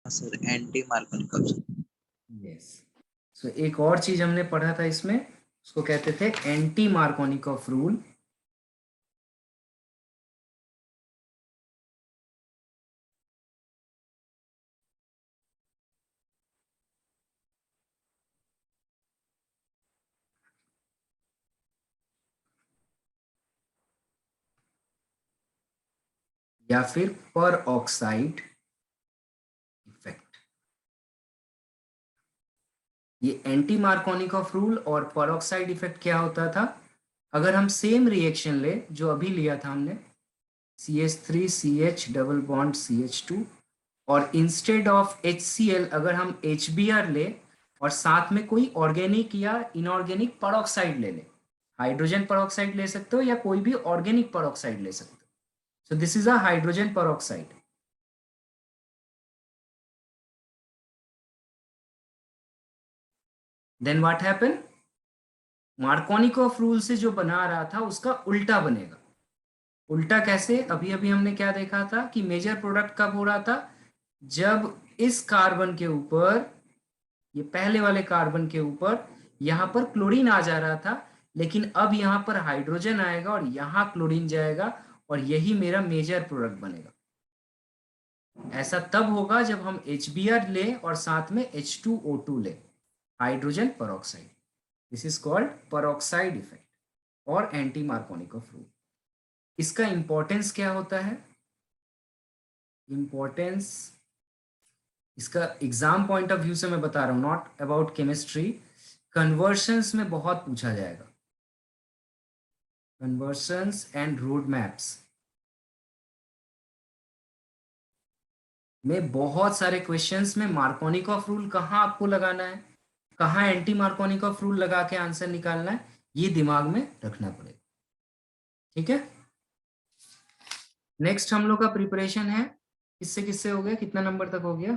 Sir anti Markovnikov. Yes. सो एक और चीज हमने पढ़ा था इसमें, उसको कहते थे एंटी मार्कोनिकॉफ रूल। या फिर पर ऑक्साइड इफेक्ट। ये एंटी मार्कोनिकॉफ रूल और पर ऑक्साइड इफेक्ट क्या होता था, अगर हम सेम रिएक्शन ले जो अभी लिया था हमने, CH3CH डबल बॉन्ड CH2, और इंस्टेड ऑफ HCl अगर हम HBr ले और साथ में कोई ऑर्गेनिक या इनऑर्गेनिक परऑक्साइड ले ले, हाइड्रोजन परऑक्साइड ले सकते हो या कोई भी ऑर्गेनिक परऑक्साइड ले सकते हो। So this is a hydrogen peroxide. Then what happen, Markovnikov rule से जो बना रहा था उसका उल्टा बनेगा। उल्टा कैसे, अभी अभी हमने क्या देखा था कि मेजर प्रोडक्ट कब हो रहा था, जब इस कार्बन के ऊपर, ये पहले वाले कार्बन के ऊपर यहां पर क्लोरीन आ जा रहा था, लेकिन अब यहां पर हाइड्रोजन आएगा और यहां क्लोरीन जाएगा और यही मेरा मेजर प्रोडक्ट बनेगा। ऐसा तब होगा जब हम HBr ले और साथ में H2O2 ले, hydrogen peroxide. This is called peroxide effect और एंटी मार्कोनिकॉफ रूल। इसका इंपॉर्टेंस क्या होता है, इंपॉर्टेंस इसका एग्जाम पॉइंट ऑफ व्यू से मैं बता रहा हूं, नॉट अबाउट केमिस्ट्री। कन्वर्शंस में बहुत पूछा जाएगा, कन्वर्शंस एंड रोड मैप्स में बहुत सारे क्वेश्चंस में मार्कोनिकॉफ रूल कहाँ आपको लगाना है, कहाँ एंटी मार्कोनिकॉफ रूल लगा के आंसर निकालना है, ये दिमाग में रखना पड़ेगा। ठीक है, नेक्स्ट हम लोग का प्रिपरेशन है, किससे किससे हो गया, कितना नंबर तक हो गया,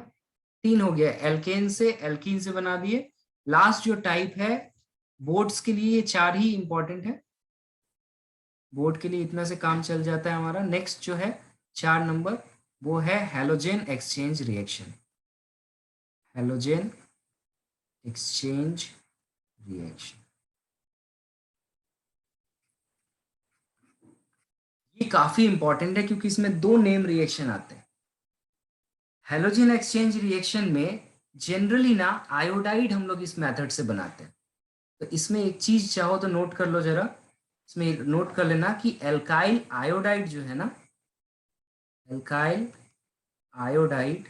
3 हो गया। एल्केन से एल्कीन से बना दिए। लास्ट जो टाइप है बोर्ड्स के लिए, ये 4 ही इंपॉर्टेंट है, बोर्ड के लिए इतना से काम चल जाता है हमारा। नेक्स्ट जो है 4 नंबर, वो है halogen exchange reaction, halogen exchange reaction. ये काफी इंपॉर्टेंट है क्योंकि इसमें 2 नेम रिएक्शन आते हैं। हेलोजन एक्सचेंज रिएक्शन में जनरली ना आयोडाइड हम लोग इस मेथड से बनाते हैं। तो इसमें एक चीज चाहो तो नोट कर लो जरा, इसमें नोट कर लेना कि एल्काइल आयोडाइड जो है ना, alkyl iodide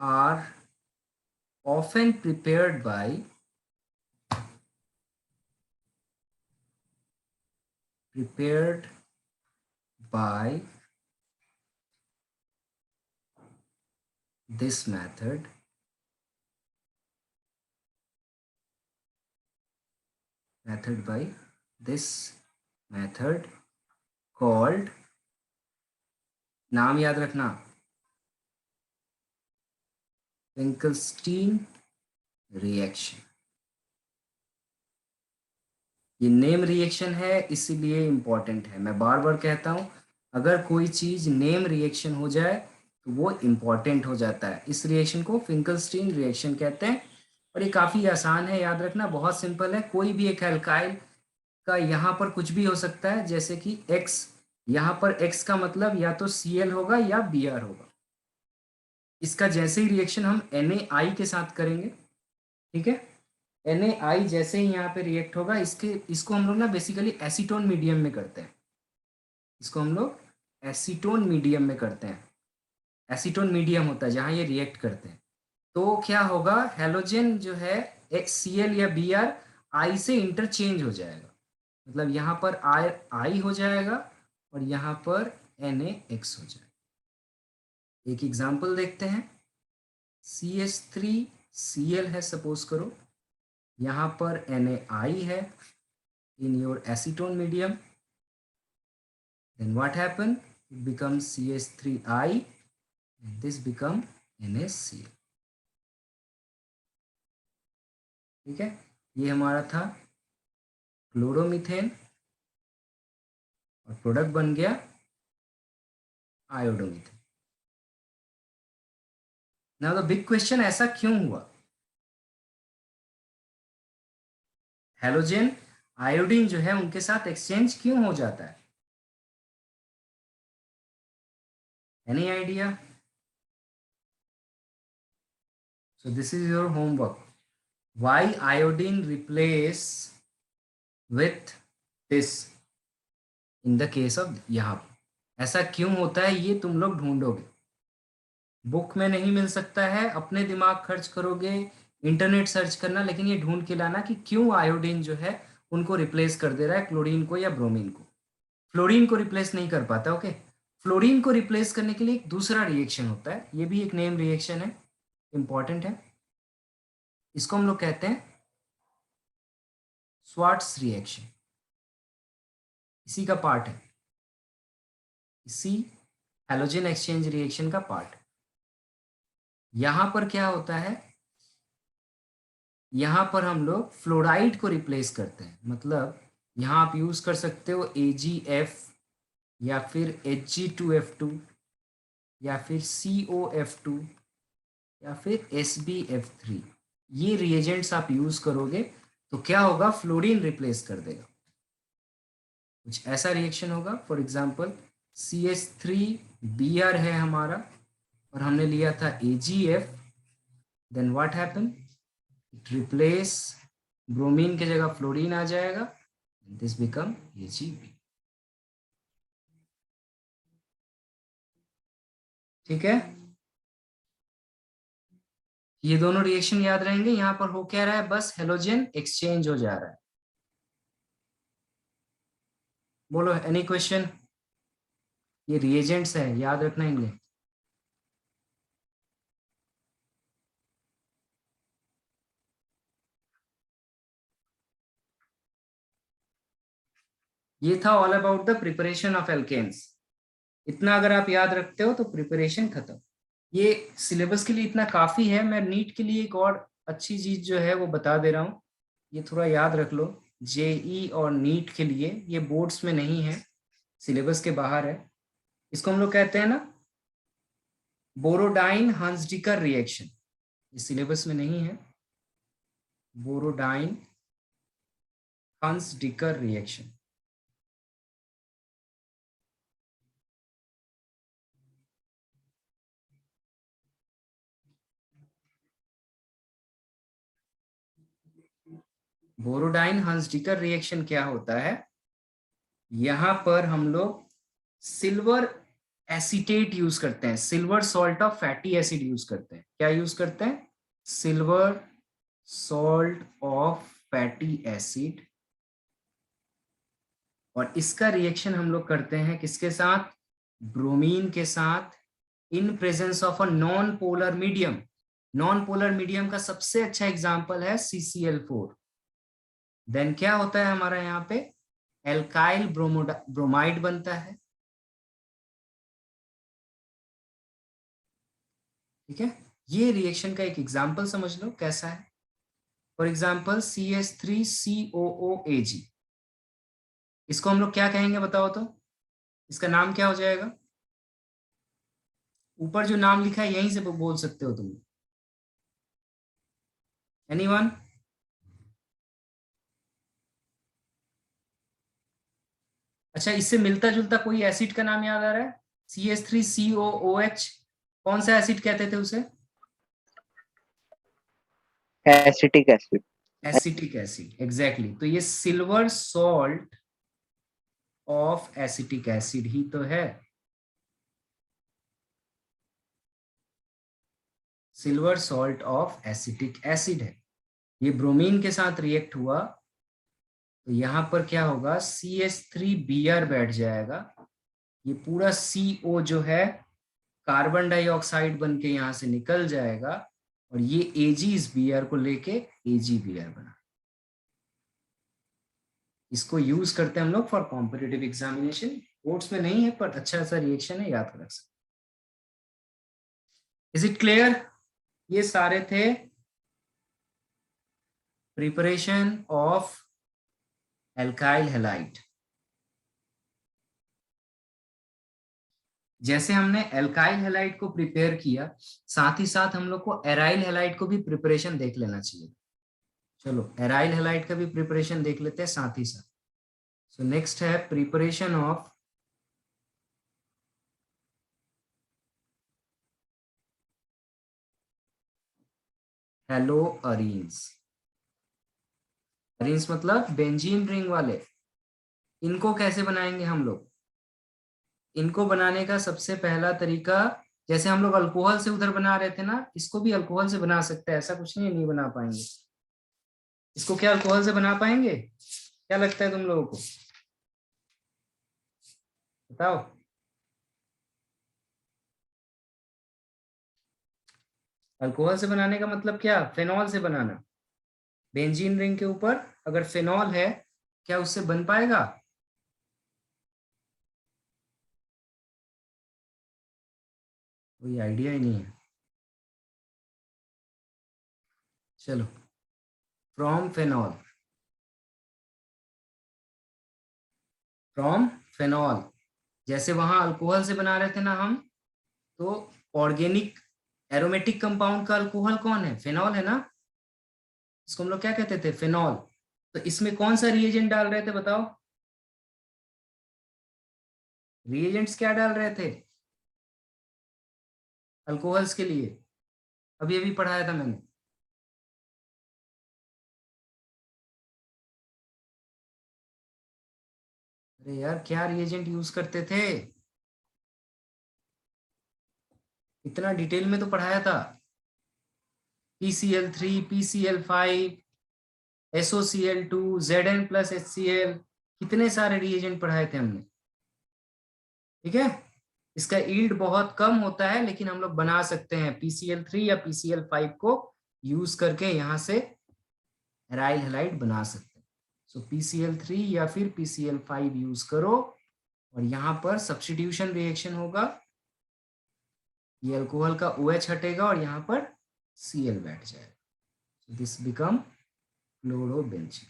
are often prepared by this method by this method called, नाम याद रखना, फिंकलस्टीन रिएक्शन। ये नेम रिएक्शन है इसीलिए इंपॉर्टेंट है, मैं बार बार कहता हूं, अगर कोई चीज नेम रिएक्शन हो जाए तो वो इंपॉर्टेंट हो जाता है। इस रिएक्शन को फिंकलस्टीन रिएक्शन कहते हैं और ये काफी आसान है याद रखना, बहुत सिंपल है। कोई भी एक एल्काइल का यहाँ पर कुछ भी हो सकता है, जैसे कि X, यहाँ पर X का मतलब या तो Cl होगा या Br होगा। इसका जैसे ही रिएक्शन हम NaI के साथ करेंगे, ठीक है, NaI जैसे ही यहाँ पे रिएक्ट होगा, इसको हम लोग ना बेसिकली एसीटोन मीडियम में करते हैं, इसको हम लोग एसीटोन मीडियम में करते हैं। एसीटोन मीडियम होता है जहाँ ये रिएक्ट करते हैं। तो क्या होगा, हेलोजन जो है Cl या Br I से इंटरचेंज हो जाएगा, मतलब यहाँ पर I हो जाएगा और यहाँ पर NaX हो जाएगा। एक एग्जांपल देखते हैं, CH3Cl है सपोज करो, यहाँ पर NaI है in your acetone medium, then what happen, it becomes CH3I and this become NaCl। ठीक है, ये हमारा था क्लोरोमीथेन और प्रोडक्ट बन गया आयोडोमीथेन। नाउ द बिग क्वेश्चन, ऐसा क्यों हुआ? हेलोजन आयोडीन जो है उनके साथ एक्सचेंज क्यों हो जाता है? Any idea? So this is your homework. Why iodine replace with this in the case of, यहाँ पे ऐसा क्यों होता है ये तुम लोग ढूंढोगे, बुक में नहीं मिल सकता है, अपने दिमाग खर्च करोगे, इंटरनेट सर्च करना, लेकिन ये ढूंढ के लाना कि क्यों आयोडीन जो है उनको रिप्लेस कर दे रहा है क्लोरीन को या ब्रोमीन को। फ्लोरीन को रिप्लेस नहीं कर पाता। ओके, फ्लोरीन को रिप्लेस करने के लिए एक दूसरा रिएक्शन होता है, ये भी एक नेम रिएक्शन है, इंपॉर्टेंट है। इसको हम लोग कहते हैं स्वार्ट्स रिएक्शन, इसी का पार्ट है, इसी हैलोजन एक्सचेंज रिएक्शन का पार्ट। यहां पर क्या होता है, यहां पर हम लोग फ्लोराइड को रिप्लेस करते हैं, मतलब यहां आप यूज कर सकते हो AgF या फिर Hg2F2 या फिर COF2 या फिर SbF3। ये रिएजेंट्स आप यूज करोगे तो क्या होगा, फ्लोरीन रिप्लेस कर देगा। कुछ ऐसा रिएक्शन होगा, फॉर एग्जांपल CH3Br है हमारा और हमने लिया था AgF, then what happen, it replace, bromine की जगह फ्लोरीन आ जाएगा, दिस बिकम Ag। ठीक है, ये दोनों रिएक्शन याद रहेंगे। यहां पर हो क्या रहा है, बस हेलोजन एक्सचेंज हो जा रहा है। बोलो एनी क्वेश्चन? ये रिएजेंट्स है, याद रखना इन्हें। ये था all about the preparation of alkenes. इतना अगर आप याद रखते हो तो प्रिपरेशन खत्म। ये सिलेबस के लिए इतना काफी है। मैं नीट के लिए एक और अच्छी चीज जो है वो बता दे रहा हूँ, ये थोड़ा याद रख लो। JE और नीट के लिए ये बोर्ड्स में नहीं है, सिलेबस के बाहर है। इसको हम लोग कहते हैं ना बोरोडाइन हंसडिकर रिएक्शन, ये सिलेबस में नहीं है, बोरोडाइन हंसडिकर रिएक्शन। बोरोडाइन हंसडिकर रिएक्शन क्या होता है, यहां पर हम लोग सिल्वर एसीटेट यूज करते हैं, silver salt of fatty acid use करते हैं। क्या यूज करते हैं, silver salt of fatty acid. और इसका रिएक्शन हम लोग करते हैं किसके साथ, ब्रोमीन के साथ, इन presence of a non polar medium. Non polar medium का सबसे अच्छा एग्जांपल है CCl4। देन क्या होता है हमारा यहाँ पे, एल्काइल ब्रोमाइड बनता है। ठीक है, ये रिएक्शन का एक एग्जांपल समझ लो कैसा है। फॉर एग्जांपल CH3COOAg, इसको हम लोग क्या कहेंगे बताओ तो, इसका नाम क्या हो जाएगा? ऊपर जो नाम लिखा है यहीं से बोल सकते हो तुम। एनीवन? अच्छा, इससे मिलता जुलता कोई एसिड का नाम याद आ रहा है? CH3COOH, कौन सा एसिड कहते थे उसे? Acetic acid. Acetic acid, exactly. तो ये silver salt of acetic acid ही तो है, silver salt of acetic acid है। ये ब्रोमीन के साथ रिएक्ट हुआ तो यहां पर क्या होगा, CH3Br बैठ जाएगा, ये पूरा CO जो है कार्बन डाइऑक्साइड बन के यहां से निकल जाएगा और ये Ag इस Br को लेके AgBr बना। इसको यूज करते हैं हम लोग फॉर कॉम्पिटिटिव एग्जामिनेशन, बोर्ड्स में नहीं है पर अच्छा सा रिएक्शन है, याद रख सकते। Is it clear? ये सारे थे प्रिपरेशन ऑफ एल्काइल हैलाइड। जैसे हमने एल्काइल हैलाइड को प्रिपेयर किया, साथ ही साथ हम लोग को एराइल हैलाइड को भी प्रिपरेशन देख लेना चाहिए। चलो एराइल हैलाइड का भी प्रिपरेशन देख लेते हैं साथ ही साथ। सो नेक्स्ट है preparation of hello arenes. Arenes मतलब बेंजीन रिंग वाले। इनको कैसे बनाएंगे हम लोग? इनको बनाने का सबसे पहला तरीका, जैसे हम लोग अल्कोहल से उधर बना रहे थे ना, इसको भी अल्कोहल से बना सकते हैं, ऐसा कुछ नहीं है नहीं बना पाएंगे। इसको क्या अल्कोहल से बना पाएंगे? क्या लगता है तुम लोगों को, बताओ। अल्कोहल से बनाने का मतलब क्या? फेनॉल से बनाना। बेंजीन रिंग के ऊपर अगर फेनॉल है, क्या उससे बन पाएगा? कोई आइडिया ही नहीं है। चलो, फ्रॉम फेनॉल, फ्रॉम फेनॉल, जैसे वहां अल्कोहल से बना रहे थे ना हम, तो ऑर्गेनिक एरोमेटिक कंपाउंड का अल्कोहल कौन है? फेनॉल है ना। इसको हम लोग क्या कहते थे? फेनॉल। तो इसमें कौन सा रिएजेंट डाल रहे थे बताओ? रिएजेंट्स क्या डाल रहे थे अल्कोहल्स के लिए? अभी अभी पढ़ाया था मैंने। अरे यार, क्या रिएजेंट यूज करते थे? इतना डिटेल में तो पढ़ाया था। PCl3, PCl5, SOCl2, Zn+HCl, कितने सारे रिएजेंट पढ़ाए थे हमने। ठीक है, इसका ईल्ड बहुत कम होता है, लेकिन हम लोग बना सकते हैं PCl3 या PCl5 को यूज करके यहाँ से एराइल हैलाइड बना सकते हैं। सो PCl3 या फिर PCl5 यूज करो, और यहाँ पर सब्स्टिट्यूशन रिएक्शन होगा। ये अल्कोहल का OH हटेगा और यहाँ पर Cl बैठ जाएगा। This become chlorobenzene.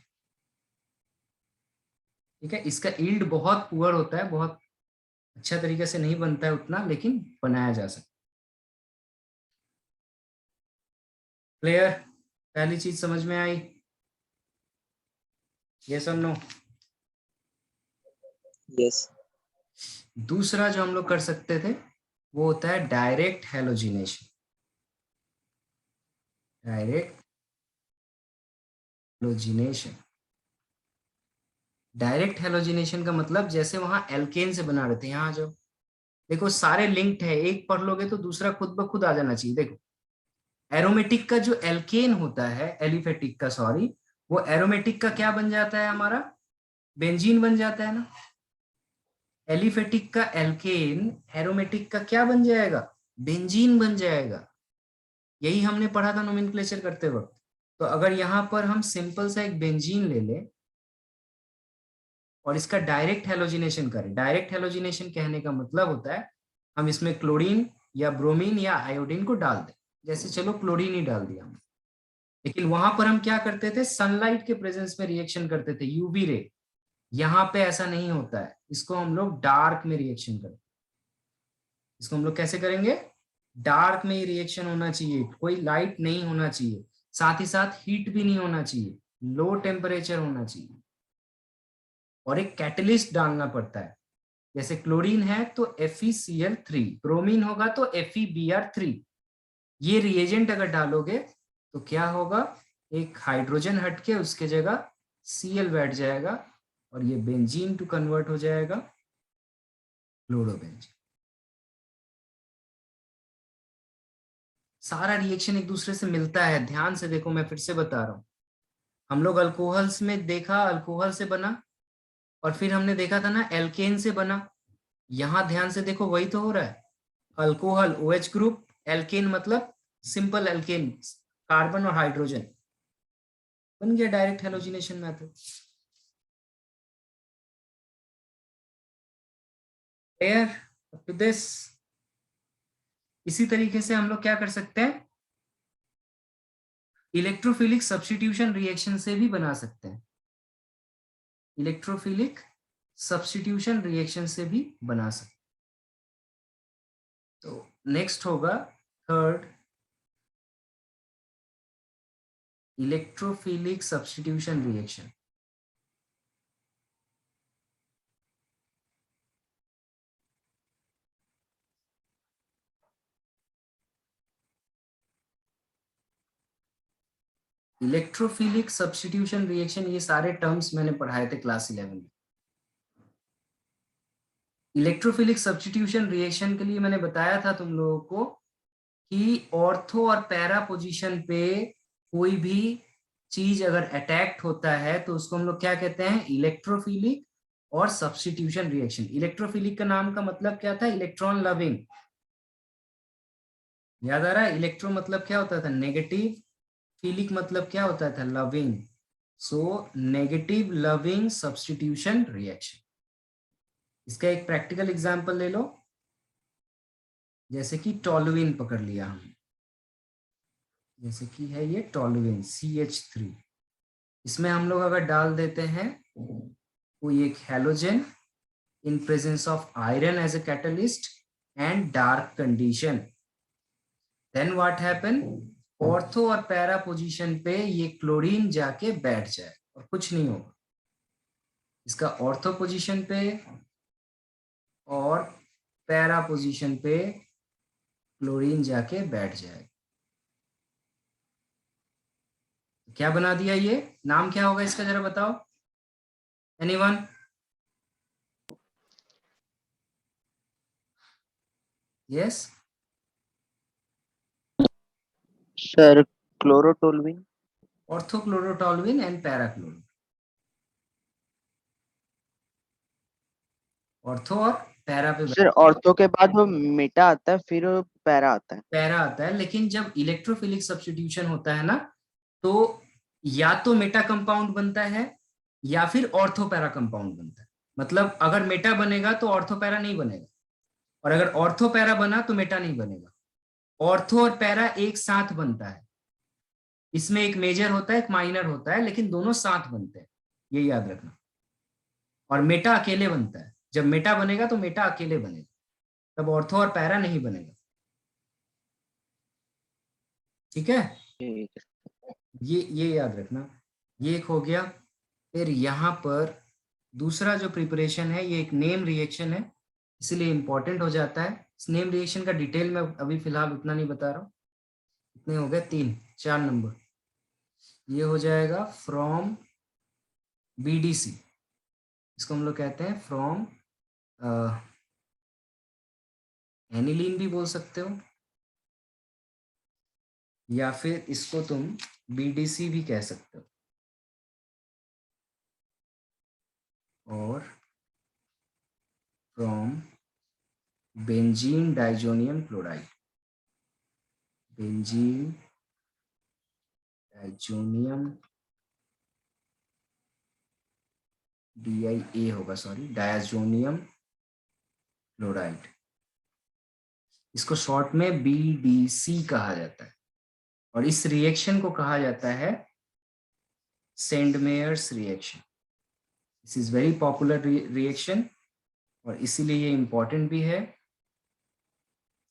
ठीक है, इसका ईल्ड बहुत पुअर होता है, बहुत अच्छा तरीके से नहीं बनता है उतना, लेकिन बनाया जा सकता है। क्लियर? पहली चीज समझ में आई? यस और नो? यस। दूसरा जो हम लोग कर सकते थे वो होता है direct halogenation. Direct halogenation, direct halogenation का मतलब जैसे वहां एल्केन से बना रहे थे, यहाँ जो देखो सारे लिंक्ड है, एक पढ़ लोगे तो दूसरा खुद ब खुद आ जाना चाहिए। देखो एरोमेटिक का जो एल्केन होता है, एलिफेटिक का सॉरी, वो एरोमेटिक का क्या बन जाता है हमारा? बेंजीन बन जाता है ना। एलिफेटिक का एल्केन एरोमेटिक का क्या बन जाएगा? बेंजीन बन जाएगा। यही हमने पढ़ा था नोमेनक्लेचर करते वक्त। तो अगर यहाँ पर हम सिंपल सा एक बेंजीन ले लें और इसका डायरेक्ट हैलोजिनेशन करें, डायरेक्ट हैलोजिनेशन कहने का मतलब होता है हम इसमें क्लोरीन या ब्रोमीन या आयोडीन को डाल दें। जैसे चलो क्लोरीन ही डाल दिया हमने, लेकिन वहां पर हम क्या करते थे? सनलाइट के प्रेजेंस में रिएक्शन करते थे, यूवी रे। यहाँ पे ऐसा नहीं होता है, इसको हम लोग डार्क में रिएक्शन करते हैं। इसको हम लोग कैसे करेंगे? डार्क में ही रिएक्शन होना चाहिए, कोई लाइट नहीं होना चाहिए, साथ ही साथ हीट भी नहीं होना चाहिए, लो टेम्परेचर होना चाहिए, और एक कैटलिस्ट डालना पड़ता है। जैसे क्लोरीन है तो FeCl3, ब्रोमीन होगा तो FeBr3। ये रिएजेंट अगर डालोगे तो क्या होगा? एक हाइड्रोजन हटके उसके जगह Cl बैठ जाएगा, और ये बेंजीन टू कन्वर्ट हो जाएगा क्लोरोबेंजीन। सारा रिएक्शन एक दूसरे से मिलता है, ध्यान से देखो, मैं फिर से बता रहा हूं। हम लोग अल्कोहल्स में देखा अल्कोहल से बना, और फिर हमने देखा था ना एल्केन से बना। यहां ध्यान से देखो, वही तो हो रहा है। अल्कोहल OH ग्रुप, एल्केन मतलब सिंपल एल्केन, कार्बन और हाइड्रोजन, बन गया direct halogenation method. Clear up to this? इसी तरीके से हम लोग क्या कर सकते हैं? इलेक्ट्रोफिलिक सब्स्टिट्यूशन रिएक्शन से भी बना सकते हैं। इलेक्ट्रोफिलिक सब्स्टिट्यूशन रिएक्शन से भी बना सकते हैं। नेक्स्ट होगा third, electrophilic substitution reaction. Electrophilic substitution reaction, ये सारे टर्म्स मैंने पढ़ाए थे क्लास 11 में। इलेक्ट्रोफिलिक सब्स्टिट्यूशन रिएक्शन के लिए मैंने बताया था तुम लोगों को कि ऑर्थो और पैरा पोजीशन पे कोई भी चीज अगर अटैक्ट होता है तो उसको हम लोग क्या कहते हैं, इलेक्ट्रोफिलिक और सब्स्टिट्यूशन रिएक्शन। इलेक्ट्रोफिलिक का नाम का मतलब क्या था, इलेक्ट्रॉन लविंग। याद आ रहा है, इलेक्ट्रो मतलब क्या होता था, नेगेटिव, फिलिक मतलब क्या होता था, loving. So negative loving substitution reaction. इसका एक प्रैक्टिकल एग्जांपल ले लो, जैसे कि टॉलुइन पकड़ लिया हमने, जैसे कि है ये टॉलुइन CH3। इसमें हम लोग अगर डाल देते हैं कोई एक halogen in presence of iron as a catalyst and dark condition, then what happen, ortho और पैरा पोजीशन पे ये क्लोरीन जाके बैठ जाए और कुछ नहीं होगा। इसका ऑर्थो पोजीशन पे और पैरा पोजीशन पे क्लोरीन जाके बैठ जाए। क्या बना दिया, ये नाम क्या होगा इसका, जरा बताओ anyone. Yes, sir chlorotoluene. Orthochlorotoluene and parachlorine. Ortho और पैरा पे सर ऑर्थो के बाद वो मेटा आता है, फिर पैरा आता है। पैरा आता है, लेकिन जब इलेक्ट्रोफिलिक सब्स्टिट्यूशन होता है ना, तो या तो मेटा कंपाउंड बनता है या फिर ऑर्थो पैरा कंपाउंड बनता है। मतलब अगर मेटा बनेगा तो ऑर्थो पैरा नहीं बनेगा, और अगर ऑर्थो पैरा बना तो मेटा नहीं बनेगा। ऑर्थो और पैरा एक साथ बनता है, इसमें एक मेजर होता है एक माइनर होता है, लेकिन दोनों साथ बनते हैं, ये याद रखना। और मेटा अकेले बनता है, जब मेटा बनेगा तो मेटा अकेले बनेगा, तब ऑर्थो और पैरा नहीं बनेगा। ठीक है, ठीक है। ये याद रखना। ये एक हो गया। फिर यहाँ पर दूसरा जो प्रिपरेशन है, ये एक नेम रिएक्शन है, इसीलिए इंपॉर्टेंट हो जाता है। इस नेम रिएक्शन का डिटेल में अभी फिलहाल उतना नहीं बता रहा हूँ। इतने हो गए, 4 नंबर। ये हो जाएगा फ्रॉम BDC, इसको हम लोग कहते हैं फ्रॉम एनिलीन भी बोल सकते हो, या फिर इसको तुम BDC भी कह सकते हो। और from benzene diazonium chloride, benzene diazonium DIA होगा, सॉरी, डायजोनियम क्लोराइड। इसको शॉर्ट में BDC कहा जाता है, और इस रिएक्शन को कहा जाता है Sandmeyer's reaction. This is very popular reaction, और इसीलिए ये इंपॉर्टेंट भी है।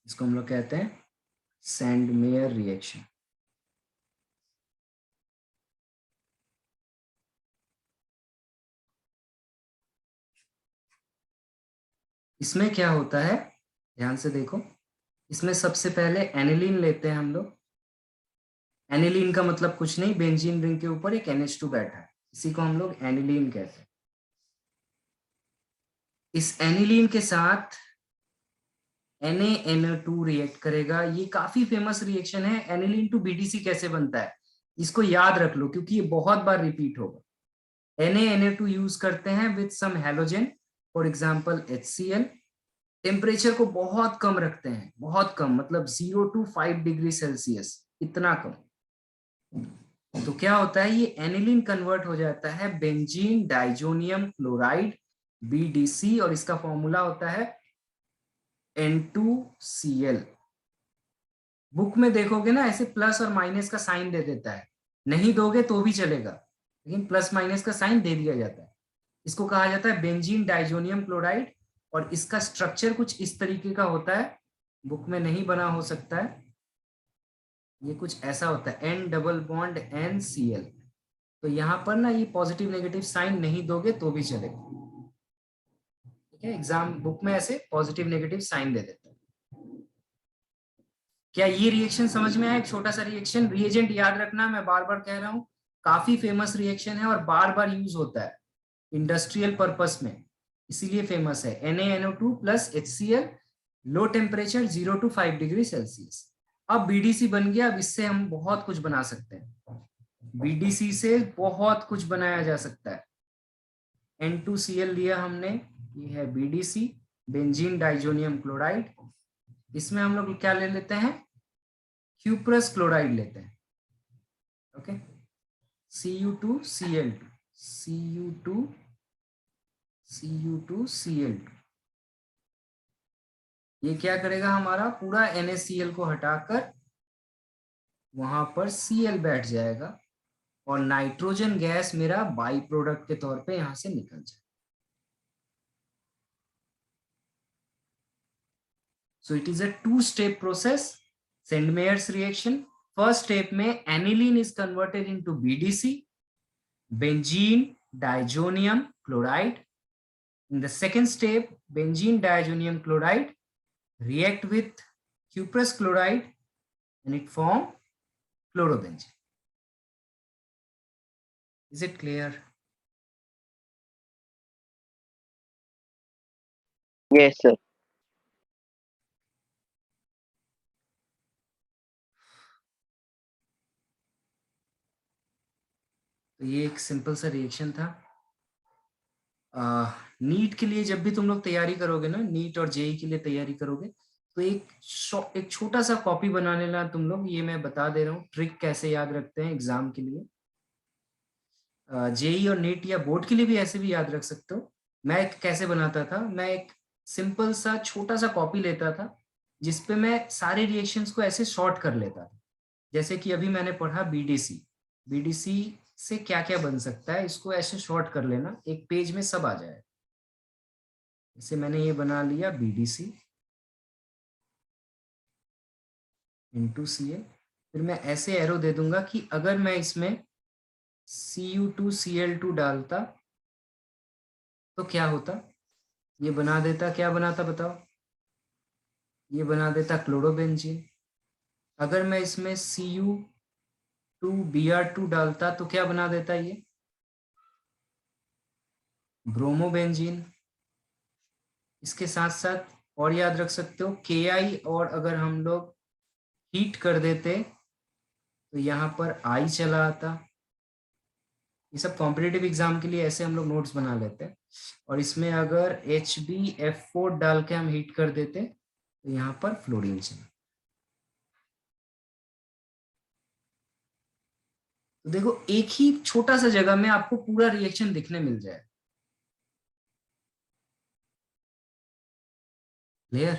इसको हम लोग कहते हैं सैंडमेयर रिएक्शन। इसमें क्या होता है, ध्यान से देखो। इसमें सबसे पहले एनिलीन लेते हैं हम लोग। एनिलीन का मतलब कुछ नहीं, बेंजीन रिंग के ऊपर एक NH2 बैठा है, इसी को हम लोग एनिलीन कहते हैं। इस एनिलीन के साथ NaNO2 रिएक्ट करेगा। ये काफी फेमस रिएक्शन है। एनिलीन टू BDC कैसे बनता है, इसको याद रख लो, क्योंकि ये बहुत बार रिपीट होगा। NaNO2 यूज करते हैं with some halogen, for example HCl। Temperature को बहुत कम रखते हैं, बहुत कम, मतलब 0 to 5 डिग्री सेल्सियस, इतना कम। तो क्या होता है, ये एनिलीन कन्वर्ट हो जाता है बेंजीन डाइजोनियम क्लोराइड BDC, और इसका फॉर्मूला होता है N2Cl। बुक में देखोगे ना, ऐसे प्लस और माइनस का साइन दे देता है, नहीं दोगे तो भी चलेगा, लेकिन प्लस माइनस का साइन दे दिया जाता है। इसको कहा जाता है बेंजीन डाइजोनियम क्लोराइड, और इसका स्ट्रक्चर कुछ इस तरीके का होता है। बुक में नहीं बना हो सकता है, ये कुछ ऐसा होता है N डबल बॉन्ड NCl। तो यहाँ पर ना ये पॉजिटिव नेगेटिव साइन नहीं दोगे तो भी चलेगा, ठीक है। एग्जाम बुक में ऐसे पॉजिटिव नेगेटिव साइन दे देते हैं। क्या ये रिएक्शन समझ में आया? एक छोटा सा रिएक्शन, रिएजेंट याद रखना, मैं बार बार कह रहा हूँ, काफी फेमस रिएक्शन है और बार बार यूज होता है इंडस्ट्रियल पर्पस में, इसीलिए फेमस है। NaNO2 plus HCl, low temperature 0 to 5 degree Celsius. अब बीडीसी बन गया, अब इससे हम बहुत कुछ बना सकते हैं, बीडीसी से बहुत कुछ बनाया जा सकता है। N2Cl लिया हमने, ये है बीडीसी, बेंजीन डाइजोनियम क्लोराइड। इसमें हम लोग क्या ले लेते हैं, क्यूप्रस क्लोराइड लेते हैं, ओके। Cu2Cl2, Cu2Cl2, ये क्या करेगा, हमारा पूरा NaCl को हटाकर वहां पर Cl बैठ जाएगा और नाइट्रोजन गैस मेरा बाई प्रोडक्ट के तौर पे यहां से निकल जाए। So it is a two-step process, Sandmeyer's reaction. First step में aniline is converted into BDC, benzene diazonium chloride. In the second step, benzene diazonium chloride react with cuprous chloride and it form chlorobenzene. Is it clear? Yes, sir. तो ये एक simple सा reaction था। NEET के लिए जब भी तुम लोग तैयारी करोगे ना, नीट और जेई के लिए तैयारी करोगे, तो एक छोटा सा कॉपी बना लेना तुम लोग, ये मैं बता दे रहा हूँ ट्रिक कैसे याद रखते हैं एग्जाम के लिए। जेई और नीट या बोर्ड के लिए भी ऐसे भी याद रख सकते हो। मैं कैसे बनाता था, मैं एक सिंपल सा छोटा सा कॉपी लेता था जिसपे मैं सारे रिएक्शंस को ऐसे शॉर्ट कर लेता था। जैसे कि अभी मैंने पढ़ा बीडीसी, बीडीसी से क्या क्या बन सकता है, इसको ऐसे शॉर्ट कर लेना, एक पेज में सब आ जाए। जैसे मैंने ये बना लिया बीडीसी इंटू Cl, फिर मैं ऐसे एरो दे दूंगा कि अगर मैं इसमें Cu2Cl2 डालता तो क्या होता, ये बना देता, क्या बनाता बताओ, ये बना देता क्लोरोबेंजीन। अगर मैं इसमें Cu2Br2 डालता तो क्या बना देता, ये ब्रोमोबेंजीन। इसके साथ साथ और याद रख सकते हो Ki, और अगर हम लोग हीट कर देते तो यहाँ पर I चला आता। ये सब कॉम्पिटेटिव एग्जाम के लिए ऐसे हम लोग नोट्स बना लेते हैं। और इसमें अगर HbF4 डाल के हम हीट कर देते तो यहाँ पर फ्लोरीन चला। तो देखो एक ही छोटा सा जगह में आपको पूरा रिएक्शन दिखने मिल जाए। क्लियर?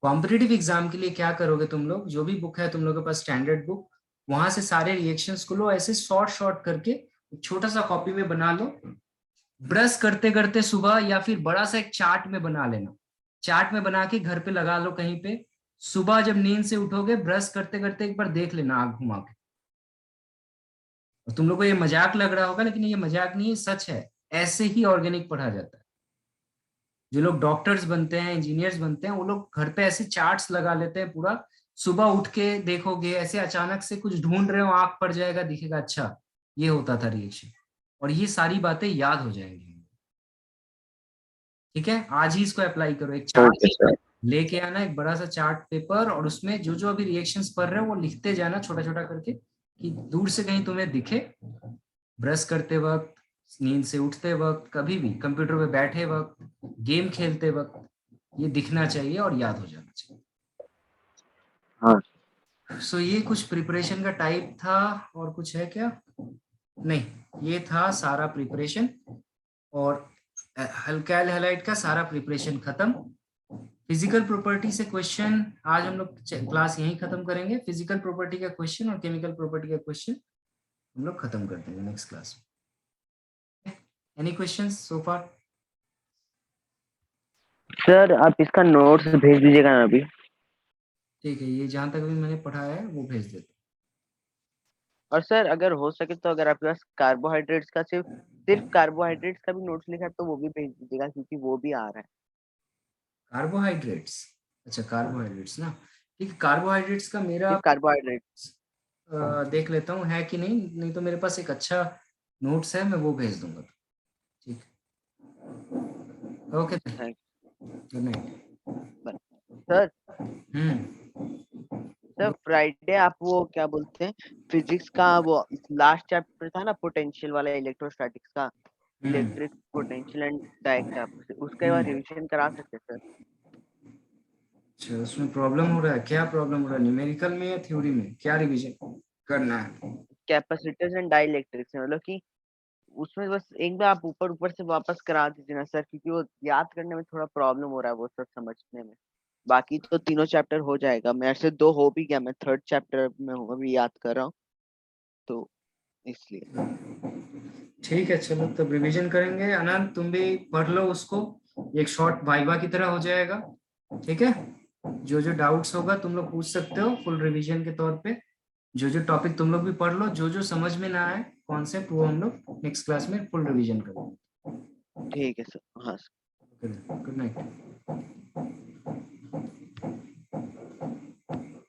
कॉम्पिटेटिव एग्जाम के लिए क्या करोगे तुम लोग, जो भी बुक है तुम लोगों के पास स्टैंडर्ड बुक, वहां से सारे रिएक्शंस को लो, ऐसे शॉर्ट शॉर्ट करके एक छोटा सा कॉपी में बना लो। ब्रश करते करते सुबह, या फिर बड़ा सा एक चार्ट में बना लेना, चार्ट में बना के घर पे लगा लो कहीं पे। सुबह जब नींद से उठोगे ब्रश करते करते एक बार देख लेना आंख घुमा के। और तुम लोग को ये मजाक लग रहा होगा, लेकिन ये मजाक नहीं है, सच है। ऐसे ही ऑर्गेनिक पढ़ा जाता है। जो लोग डॉक्टर्स बनते हैं, इंजीनियर्स बनते हैं, वो लोग घर पे ऐसे चार्ट्स लगा लेते हैं पूरा। सुबह उठ के देखोगे ऐसे अचानक से कुछ ढूंढ रहे हो, आंख पड़ जाएगा, दिखेगा अच्छा ये होता था रिएक्शन, और ये सारी बातें याद हो जाएंगी। ठीक है, आज ही इसको अप्लाई करो। एक चार्ट Okay, sir. लेके आना, एक बड़ा सा चार्ट पेपर, और उसमें जो जो अभी रिएक्शंस पढ़ रहे हो वो लिखते जाना छोटा छोटा करके, कि दूर से कहीं तुम्हें दिखे, ब्रश करते वक्त, नींद से उठते वक्त, कभी भी कंप्यूटर पे बैठे वक्त, गेम खेलते वक्त, ये दिखना चाहिए और याद हो जाना चाहिए। हाँ। सो ये कुछ प्रिपरेशन का टाइप था, और कुछ है क्या? नहीं, ये था सारा प्रिपरेशन, और अल्काइल हैलाइड का सारा प्रिपरेशन खत्म। फिजिकल प्रॉपर्टी से क्वेश्चन आज हम लोग क्लास यहीं खत्म करेंगे। फिजिकल प्रॉपर्टी का क्वेश्चन और केमिकल प्रॉपर्टी का क्वेश्चन हम लोग खत्म कर देंगे नेक्स्ट क्लास में। एनी क्वेश्चंस सो फार? सर आप इसका नोट्स भेज दीजिएगा ना अभी। ठीक है, ये जहाँ तक भी मैंने पढ़ाया है वो भेज देता और सर अगर हो सके तो अगर आपके पास कार्बोहाइड्रेट्स का सिर्फ सिर्फ कार्बोहाइड्रेट्स का भी नोट्स लिखा है तो वो भी भेज दीजिएगा, क्योंकि वो भी आ रहा है। हूँ। कार्बोहाइड्रेट्स, अच्छा कार्बोहाइड्रेट्स ना, ठीक है, कार्बोहाइड्रेट्स का मेरा सिर्फ कार्बोहाइड्रेट। देख लेता हूँ है कि नहीं, नहीं तो मेरे पास एक अच्छा नोट्स है, मैं वो भेज दूंगा। ठीक, okay, thank good night. Sir. Hmm. Sir Friday आप वो क्या बोलते हैं, फिजिक्स का वो लास्ट चैप्टर था ना पोटेंशियल वाला, इलेक्ट्रोस्टैटिक्स का, हम्म। इलेक्ट्रिक पोटेंशियल एंड डायरेक्ट, उसका एक बार हम्म। रिवीजन करा सकते हैं सर। अच्छा, उसमें प्रॉब्लम हो रहा है, क्या प्रॉब्लम हो रहा है, न्यूमेरिकल में या थ्योरी में, क्या रिवीजन करना है? कैपेसिटर्स एंड डाइलेक्ट्रिक्स में, मतलब कि उसमें बस एक बार आप ऊपर ऊपर से वापस करा दीजिए ना सर, क्योंकि वो याद करने में थोड़ा प्रॉब्लम हो रहा है वो सब समझने में। बाकी तो तीनों चैप्टर हो जाएगा, मेरे से दो हो भी गया, मैं थर्ड चैप्टर में हूँ अभी याद कर रहा हूँ, तो इसलिए। ठीक है, चलो तब रिवीजन करेंगे। अनंत तुम भी पढ़ लो उसको, एक शॉर्ट वाइवा की तरह हो जाएगा। ठीक है, जो जो डाउट्स होगा तुम लोग पूछ सकते हो फुल रिवीजन के तौर पे। जो जो टॉपिक तुम लोग भी पढ़ लो, जो जो समझ में ना आए कॉन्सेप्ट, वो हम लोग नेक्स्ट क्लास में फुल रिवीजन करेंगे। ठीक है सर, हाँ। Good night.